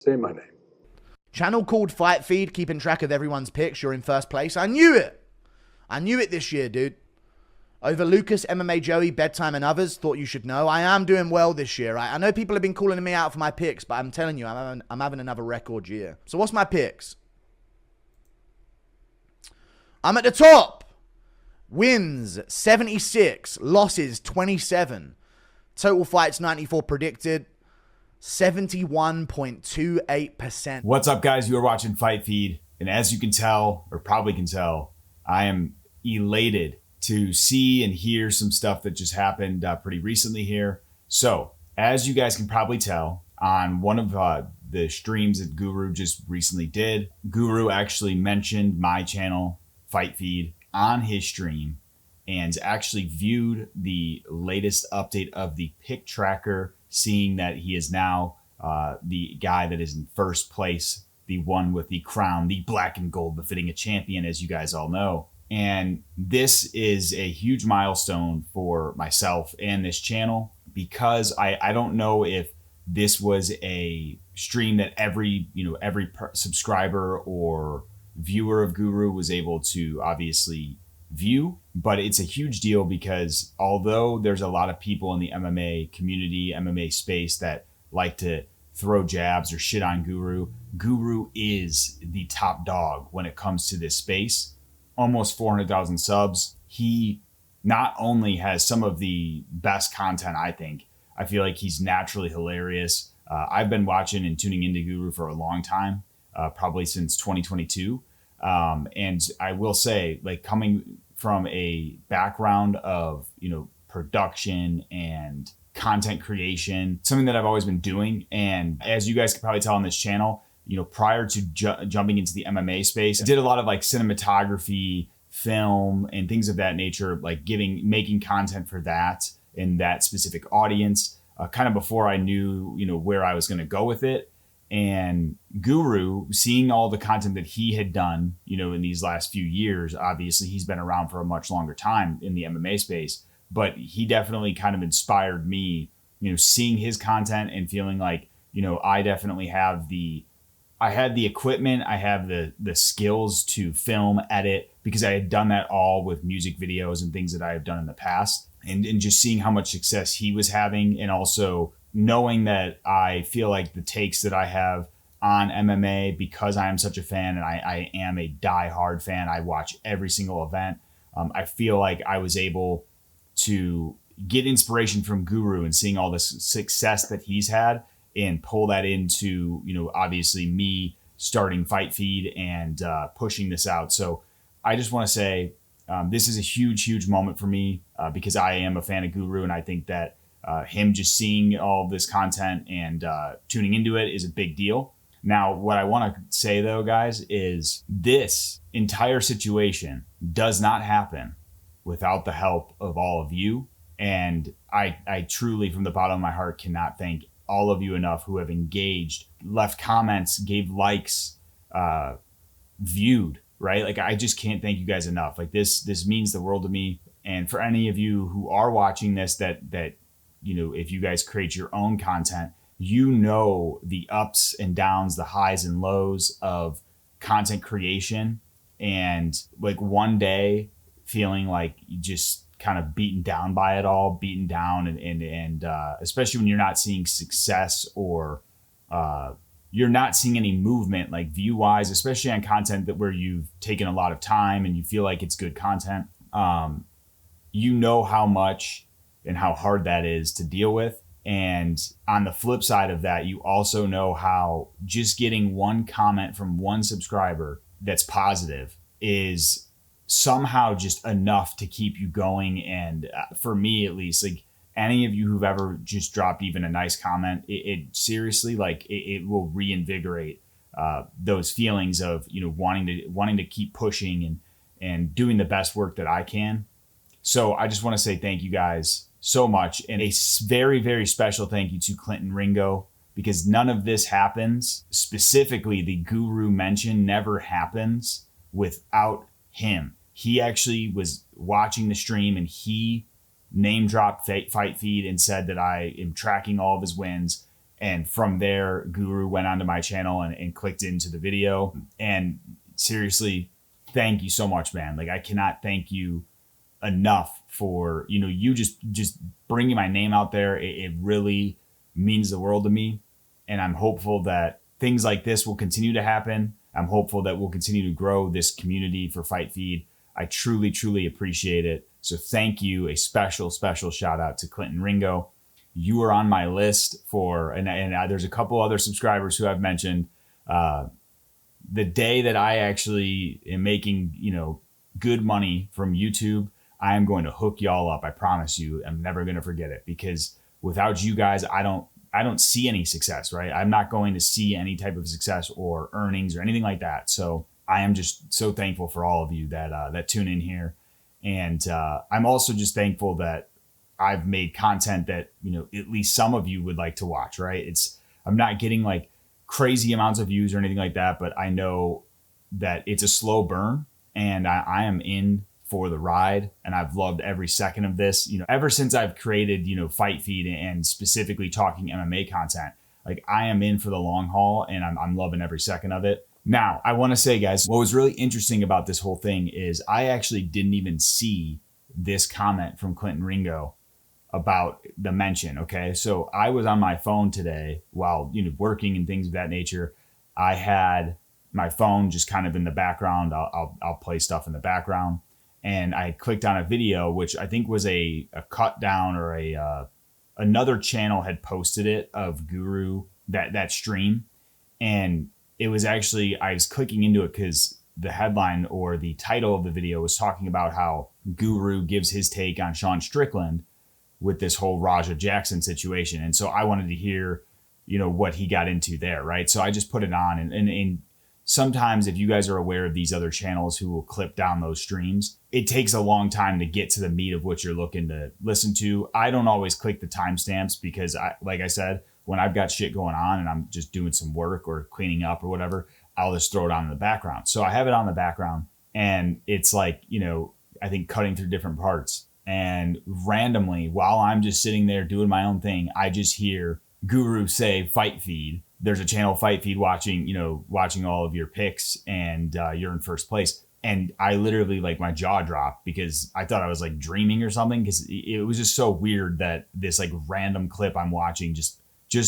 Say my name. Channel called Fite Feed, keeping track of everyone's picks. You're in first place. I knew it. I knew it this year, dude. Over Lucas, MMA Joey, Bedtime, and others. Thought you should know. I am doing well this year. I know people have been calling me out for my picks, but I'm telling you, I'm having another record year. So what's my picks? I'm at the top. Wins 76, losses 27. Total fights 94 predicted. 71.28%. What's up, guys? You are watching Fite Feed, and as you can tell, or probably can tell, I am elated to see and hear some stuff that just happened pretty recently here. So, as you guys can probably tell, on one of the streams that Guru just recently did, Guru actually mentioned my channel, Fite Feed, on his stream, and actually viewed the latest update of the pick tracker, seeing that he is now the guy that is in first place, the one with the crown, the black and gold befitting a champion, as you guys all know. And this is a huge milestone for myself and this channel, because I don't know if this was a stream that every subscriber or viewer of Guru was able to obviously view, but it's a huge deal because although there's a lot of people in the MMA community, MMA space that like to throw jabs or shit on Guru, Guru is the top dog when it comes to this space. Almost 400,000 subs. He not only has some of the best content, I think. I feel like he's naturally hilarious. I've been watching and tuning into Guru for a long time, probably since 2022. And I will say, like, coming from a background of, production and content creation, something that I've always been doing. And as you guys can probably tell on this channel, prior to jumping into the MMA space, I did a lot of like cinematography, film, and things of that nature, like making content for that and that specific audience, kind of before I knew, where I was going to go with it. And Guru, seeing all the content that he had done, in these last few years, obviously he's been around for a much longer time in the MMA space, but he definitely kind of inspired me, seeing his content and feeling like, I definitely I had the equipment, I have the skills to film, edit, because I had done that all with music videos and things that I have done in the past. And just seeing how much success he was having, and also knowing that I feel like the takes that I have on MMA, because I am such a fan and I am a diehard fan, I watch every single event. I feel like I was able to get inspiration from Guru and seeing all the success that he's had, and pull that into, obviously me starting Fite Feed and pushing this out. So I just want to say this is a huge, huge moment for me because I am a fan of Guru, and I think that him just seeing all this content and tuning into it is a big deal. Now, what I want to say though, guys, is this entire situation does not happen without the help of all of you. And I truly, from the bottom of my heart, cannot thank all of you enough who have engaged, left comments, gave likes, viewed, right? Like, I just can't thank you guys enough. Like, this means the world to me. And for any of you who are watching this, that if you guys create your own content, the ups and downs, the highs and lows of content creation, and like one day feeling like you just kind of beaten down by it all, and especially when you're not seeing success, or you're not seeing any movement, like view wise, especially on content where you've taken a lot of time and you feel like it's good content. How much and how hard that is to deal with. And on the flip side of that, you also know how just getting one comment from one subscriber that's positive is somehow just enough to keep you going. And for me, at least, like, any of you who've ever just dropped even a nice comment, it seriously, like, it will reinvigorate those feelings of, wanting to keep pushing and doing the best work that I can. So I just want to say thank you guys so much. And a very, very special thank you to Clinton Ringo, because none of this happens. Specifically, the Guru mention never happens without him. He actually was watching the stream and he name dropped Fite Feed and said that I am tracking all of his wins. And from there, Guru went onto my channel and clicked into the video. And seriously, thank you so much, man. Like, I cannot thank you enough for, you just bringing my name out there. It really means the world to me. And I'm hopeful that things like this will continue to happen. I'm hopeful that we'll continue to grow this community for Fite Feed. I truly, truly appreciate it. So thank you. A special, special shout out to Clinton Ringo. You are on my list for, and there's a couple other subscribers who I've mentioned. The day that I actually am making, good money from YouTube, I am going to hook y'all up. I promise you. I'm never going to forget it, because without you guys, I don't see any success, right? I'm not going to see any type of success or earnings or anything like that. So I am just so thankful for all of you that tune in here. And I'm also just thankful that I've made content that, at least some of you would like to watch, right? I'm not getting like crazy amounts of views or anything like that, but I know that it's a slow burn, and I am in for the ride, and I've loved every second of this. Ever since I've created, Fite Feed and specifically talking MMA content, like, I am in for the long haul, and I'm loving every second of it. Now, I want to say, guys, what was really interesting about this whole thing is I actually didn't even see this comment from Clinton Ringo about the mention. Okay. So I was on my phone today while, working and things of that nature. I had my phone just kind of in the background. I'll play stuff in the background. And I clicked on a video, which I think was a cut down, or another channel had posted it of Guru, that stream. And it was actually, I was clicking into it because the headline or the title of the video was talking about how Guru gives his take on Sean Strickland with this whole Raja Jackson situation. And so I wanted to hear, what he got into there, right? So I just put it on. And sometimes, if you guys are aware of these other channels who will clip down those streams, it takes a long time to get to the meat of what you're looking to listen to. I don't always click the timestamps because, like I said, when I've got shit going on and I'm just doing some work or cleaning up or whatever, I'll just throw it on in the background. So I have it on the background, and it's like, I think cutting through different parts. And randomly, while I'm just sitting there doing my own thing, I just hear Guru say Fite Feed. There's a channel, Fite Feed, watching all of your picks, and you're in first place. And I literally, like, my jaw dropped because I thought I was like dreaming or something, because it was just so weird that this like random clip I'm watching just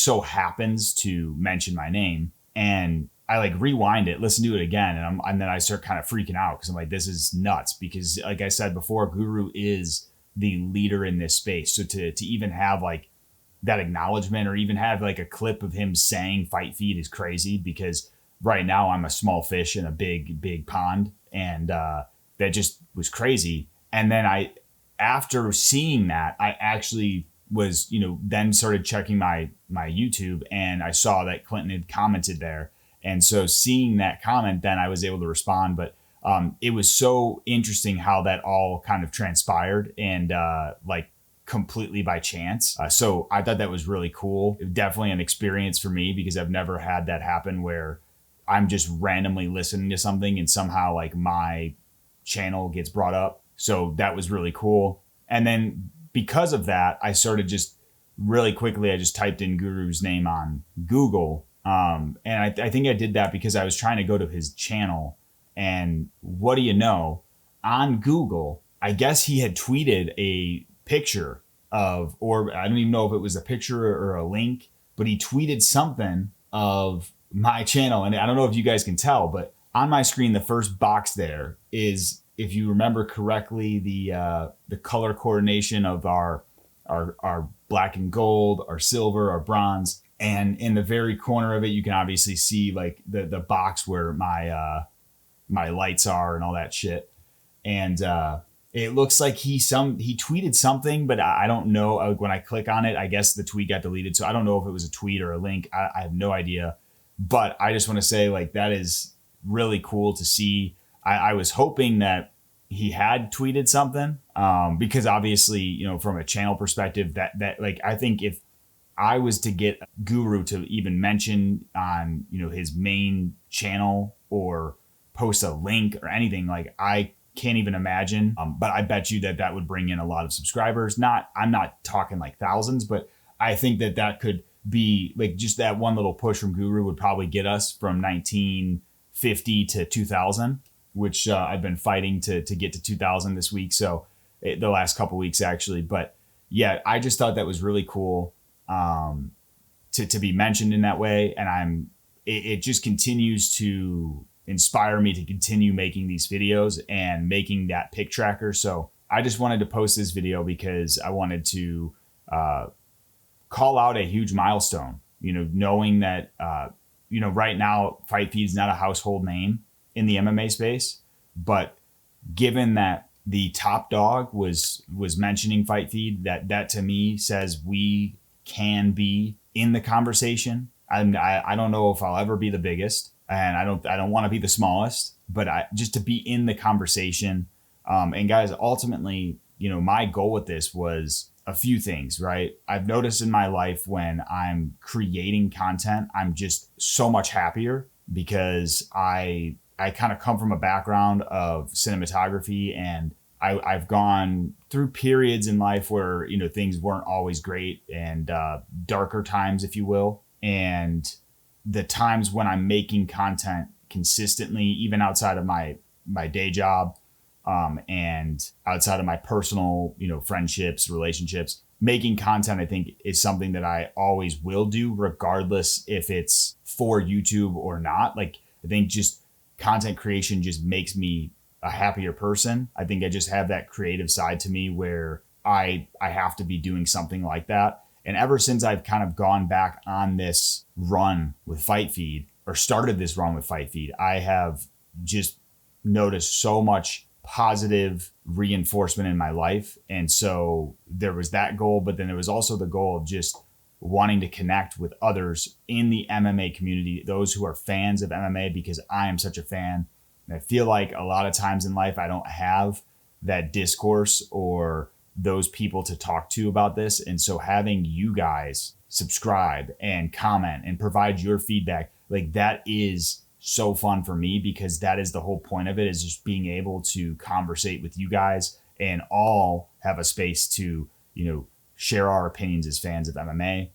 so happens to mention my name. And I like rewind it, listen to it again, and then I start kind of freaking out because I'm like, this is nuts. Because like I said before, Guru is the leader in this space. So to even have like that acknowledgement, or even have like a clip of him saying Fite Feed, is crazy, because right now I'm a small fish in a big pond, and that just was crazy. And then after seeing that, I actually was, then started checking my YouTube, and I saw that Clinton had commented there. And so seeing that comment, then I was able to respond. But it was so interesting how that all kind of transpired, and like completely by chance. So I thought that was really cool. Definitely an experience for me, because I've never had that happen where I'm just randomly listening to something and somehow like my channel gets brought up. So that was really cool. And then because of that, I started just really quickly, I just typed in Guru's name on Google. And I think I did that because I was trying to go to his channel. And what do you know? On Google, I guess he had tweeted a picture of, or I don't even know if it was a picture or a link, but he tweeted something of my channel. And I don't know if you guys can tell, but on my screen, the first box there is, if you remember correctly, the color coordination of our black and gold, our silver, our bronze. And in the very corner of it, you can obviously see like the box where my lights are and all that shit. And it looks like he tweeted something, but I don't know. When I click on it, I guess the tweet got deleted. So I don't know if it was a tweet or a link. I have no idea. But I just want to say, like, that is really cool to see. I was hoping that he had tweeted something, because obviously, from a channel perspective, that like, I think if I was to get Guru to even mention on, his main channel or post a link or anything, like, I can't even imagine. But I bet you that would bring in a lot of subscribers. I'm not talking like thousands, but I think that could be like, just that one little push from Guru would probably get us from 1950 to 2000, which I've been fighting to get to 2000 this week. So the last couple weeks actually, but yeah, I just thought that was really cool to be mentioned in that way. And it just continues to inspire me to continue making these videos and making that pick tracker. So I just wanted to post this video because I wanted to call out a huge milestone, knowing that, right now Fite Feed's not a household name in the MMA space, but given that the top dog was mentioning Fite Feed, that to me says we can be in the conversation. I don't know if I'll ever be the biggest, and I don't want to be the smallest, but just to be in the conversation. And guys, ultimately, my goal with this was a few things, right? I've noticed in my life when I'm creating content, I'm just so much happier because I kind of come from a background of cinematography, and I've gone through periods in life where, things weren't always great, and darker times, if you will. And the times when I'm making content consistently, even outside of my day job, and outside of my personal, friendships, relationships, making content, I think, is something that I always will do, regardless if it's for YouTube or not. Like, I think just content creation just makes me a happier person. I think I just have that creative side to me where I have to be doing something like that. And ever since I've kind of gone back on this run with Fite Feed, or started this run with Fite Feed, I have just noticed so much positive reinforcement in my life. And so there was that goal, but then there was also the goal of just wanting to connect with others in the MMA community, those who are fans of MMA, because I am such a fan. And I feel like a lot of times in life, I don't have that discourse or those people to talk to about this. And so having you guys subscribe and comment and provide your feedback, like, that is so fun for me, because that is the whole point of it, is just being able to conversate with you guys and all have a space to, share our opinions as fans of MMA.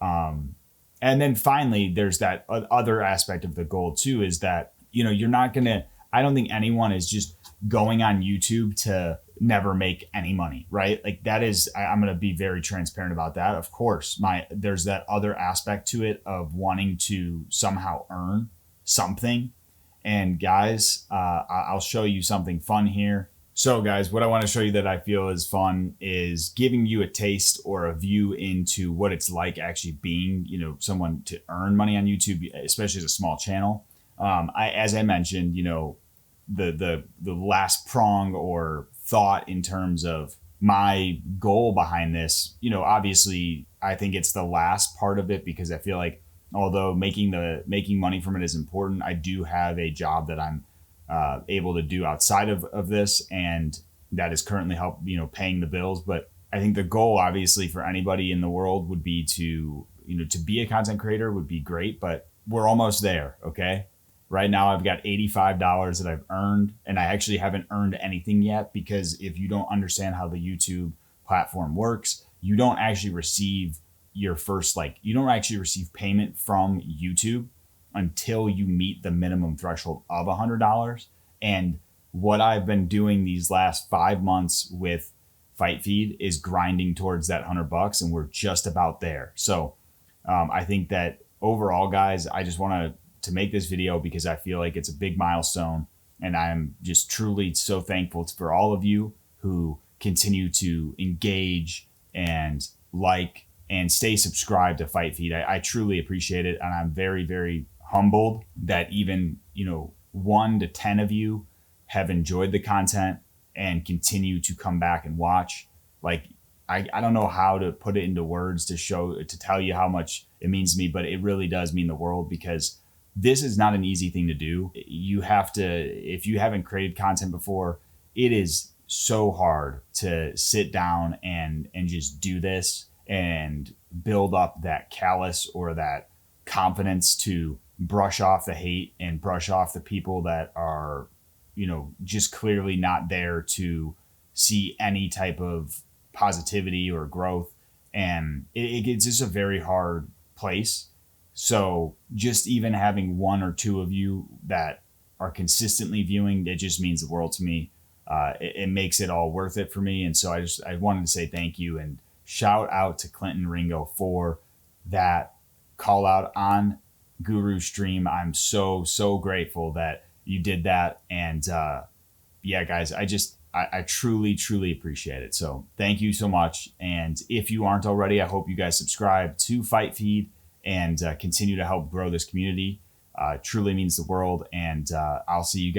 And then finally, there's that other aspect of the goal too, is that, you're not going to, I don't think anyone is just going on YouTube to never make any money, right? Like, that is, I'm going to be very transparent about that. Of course, there's that other aspect to it of wanting to somehow earn something. And guys, I'll show you something fun here. So guys, what I want to show you that I feel is fun is giving you a taste or a view into what it's like actually being, someone to earn money on YouTube, especially as a small channel. As I mentioned, the last prong or thought in terms of my goal behind this, obviously I think it's the last part of it, because I feel like, although making money from it is important, I do have a job that I'm able to do outside of this, and that is currently paying the bills. But I think the goal, obviously, for anybody in the world would be to be a content creator would be great, but we're almost there. Okay. Right now I've got $85 that I've earned, and I actually haven't earned anything yet, because if you don't understand how the YouTube platform works, you don't actually receive your first, you don't actually receive payment from YouTube until you meet the minimum threshold of $100. And what I've been doing these last 5 months with Fite Feed is grinding towards that $100, and we're just about there. So I think that overall, guys, I just want to make this video because I feel like it's a big milestone, and I'm just truly so thankful for all of you who continue to engage and like and stay subscribed to Fite Feed. I truly appreciate it, and I'm very, very humbled that even 1 to 10 of you have enjoyed the content and continue to come back and watch. Like, I don't know how to put it into words to tell you how much it means to me, but it really does mean the world, because this is not an easy thing to do. You have to, if you haven't created content before, it is so hard to sit down and just do this and build up that callus or that confidence to brush off the hate and brush off the people that are, just clearly not there to see any type of positivity or growth. And it's just a very hard place. So just even having one or two of you that are consistently viewing, it just means the world to me. It makes it all worth it for me. And so I wanted to say thank you and shout out to Clinton Ringo for that call out on Guru's stream. I'm so grateful that you did that. And yeah, guys, I truly appreciate it. So thank you so much. And if you aren't already, I hope you guys subscribe to Fite Feed and continue to help grow this community. Truly means the world. And I'll see you guys.